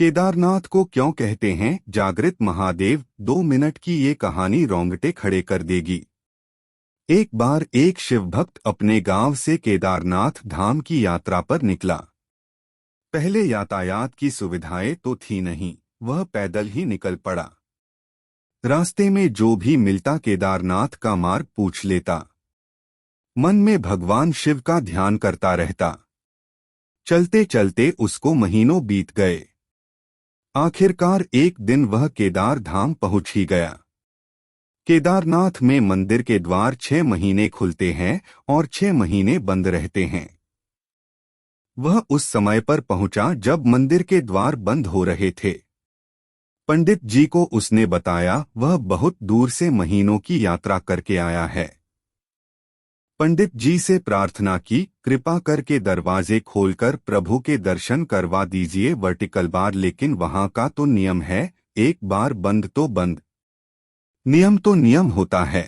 केदारनाथ को क्यों कहते हैं जागृत महादेव? 2 मिनट की ये कहानी रोंगटे खड़े कर देगी। एक बार एक शिव भक्त अपने गांव से केदारनाथ धाम की यात्रा पर निकला। पहले यातायात की सुविधाएं तो थी नहीं, वह पैदल ही निकल पड़ा। रास्ते में जो भी मिलता केदारनाथ का मार्ग पूछ लेता। मन में भगवान शिव का ध्यान करता रहता। चलते चलते उसको महीनों बीत गए। आखिरकार एक दिन वह केदार धाम पहुंच ही गया। केदारनाथ में मंदिर के द्वार 6 महीने खुलते हैं और 6 महीने बंद रहते हैं। वह उस समय पर पहुंचा जब मंदिर के द्वार बंद हो रहे थे। पंडित जी को उसने बताया वह बहुत दूर से महीनों की यात्रा करके आया है। पंडित जी से प्रार्थना की, कृपा करके दरवाजे खोलकर प्रभु के दर्शन करवा दीजिए वर्टिकल बार। लेकिन वहां का तो नियम है, एक बार बंद तो बंद, नियम तो नियम होता है।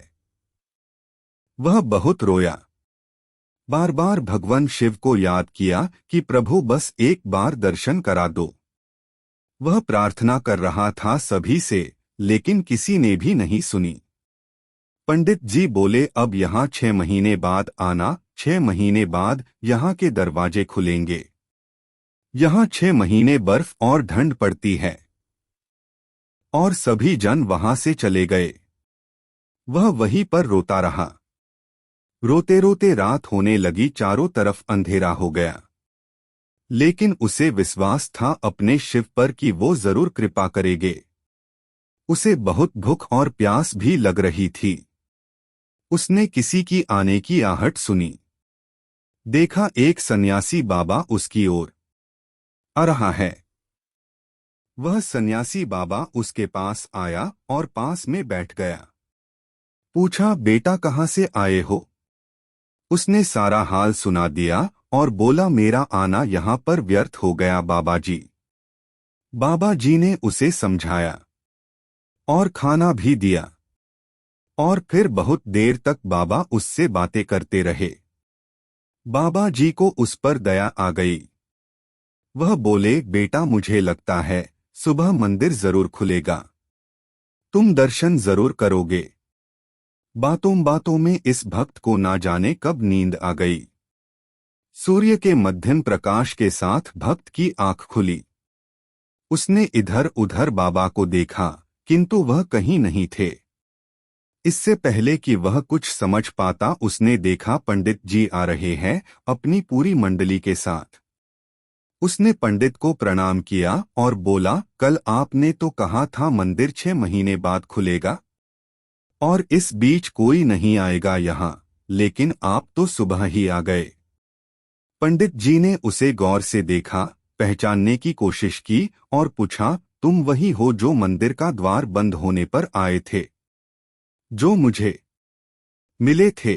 वह बहुत रोया, बार बार भगवान शिव को याद किया कि प्रभु बस एक बार दर्शन करा दो। वह प्रार्थना कर रहा था सभी से, लेकिन किसी ने भी नहीं सुनी। पंडित जी बोले, अब यहाँ 6 महीने बाद आना। 6 महीने बाद यहाँ के दरवाजे खुलेंगे। यहाँ 6 महीने बर्फ और ठंड पड़ती है। और सभी जन वहां से चले गए। वह वहीं पर रोता रहा। रोते रोते रात होने लगी, चारों तरफ अंधेरा हो गया। लेकिन उसे विश्वास था अपने शिव पर कि वो जरूर कृपा करेंगे। उसे बहुत भूख और प्यास भी लग रही थी। उसने किसी की आने की आहट सुनी। देखा एक सन्यासी बाबा उसकी ओर आ रहा है। वह सन्यासी बाबा उसके पास आया और पास में बैठ गया। पूछा, बेटा कहाँ से आए हो? उसने सारा हाल सुना दिया और बोला, मेरा आना यहाँ पर व्यर्थ हो गया बाबा जी। बाबा जी ने उसे समझाया और खाना भी दिया। और फिर बहुत देर तक बाबा उससे बातें करते रहे। बाबा जी को उस पर दया आ गई। वह बोले, बेटा मुझे लगता है सुबह मंदिर जरूर खुलेगा, तुम दर्शन जरूर करोगे। बातों बातों में इस भक्त को ना जाने कब नींद आ गई। सूर्य के मध्यम प्रकाश के साथ भक्त की आंख खुली। उसने इधर उधर बाबा को देखा, किंतु वह कहीं नहीं थे। इससे पहले कि वह कुछ समझ पाता, उसने देखा पंडित जी आ रहे हैं अपनी पूरी मंडली के साथ। उसने पंडित को प्रणाम किया और बोला, कल आपने तो कहा था मंदिर 6 महीने बाद खुलेगा और इस बीच कोई नहीं आएगा यहाँ, लेकिन आप तो सुबह ही आ गए। पंडित जी ने उसे गौर से देखा, पहचानने की कोशिश की और पूछा, तुम वही हो जो मंदिर का द्वार बंद होने पर आए थे, जो मुझे मिले थे?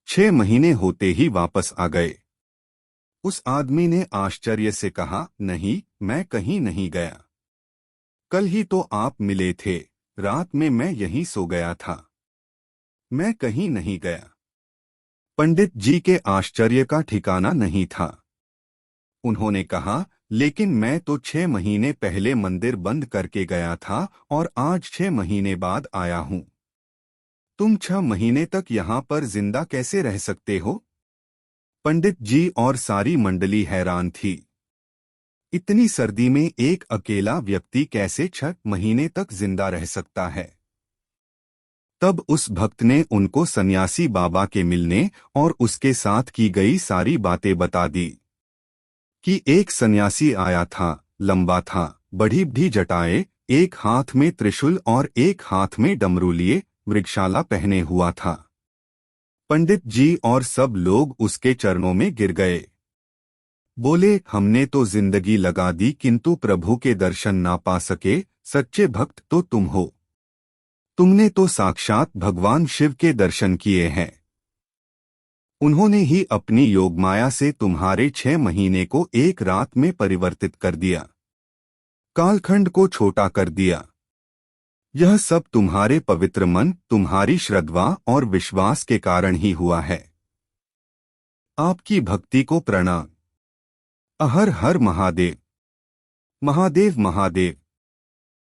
6 महीने होते ही वापस आ गए। उस आदमी ने आश्चर्य से कहा, नहीं, मैं कहीं नहीं गया। कल ही तो आप मिले थे, रात में मैं यहीं सो गया था, मैं कहीं नहीं गया। पंडित जी के आश्चर्य का ठिकाना नहीं था। उन्होंने कहा, लेकिन मैं तो 6 महीने पहले मंदिर बंद करके गया था और आज 6 महीने बाद आया हूं। तुम 6 महीने तक यहाँ पर जिंदा कैसे रह सकते हो? पंडित जी और सारी मंडली हैरान थी। इतनी सर्दी में एक अकेला व्यक्ति कैसे 6 महीने तक जिंदा रह सकता है? तब उस भक्त ने उनको सन्यासी बाबा के मिलने और उसके साथ की गई सारी बातें बता दी कि एक सन्यासी आया था, लंबा था, बड़ी बड़ी जटाएं, एक हाथ में त्रिशूल और एक हाथ में डमरू लिए, वृक्षाला पहने हुआ था। पंडित जी और सब लोग उसके चरणों में गिर गए। बोले, हमने तो जिंदगी लगा दी किंतु प्रभु के दर्शन ना पा सके। सच्चे भक्त तो तुम हो। तुमने तो साक्षात भगवान शिव के दर्शन किए हैं। उन्होंने ही अपनी योगमाया से तुम्हारे 6 महीने को एक रात में परिवर्तित कर दिया, कालखंड को छोटा कर दिया। यह सब तुम्हारे पवित्र मन, तुम्हारी श्रद्धा और विश्वास के कारण ही हुआ है। आपकी भक्ति को प्रणाम। हर हर महादेव। महादेव महादेव।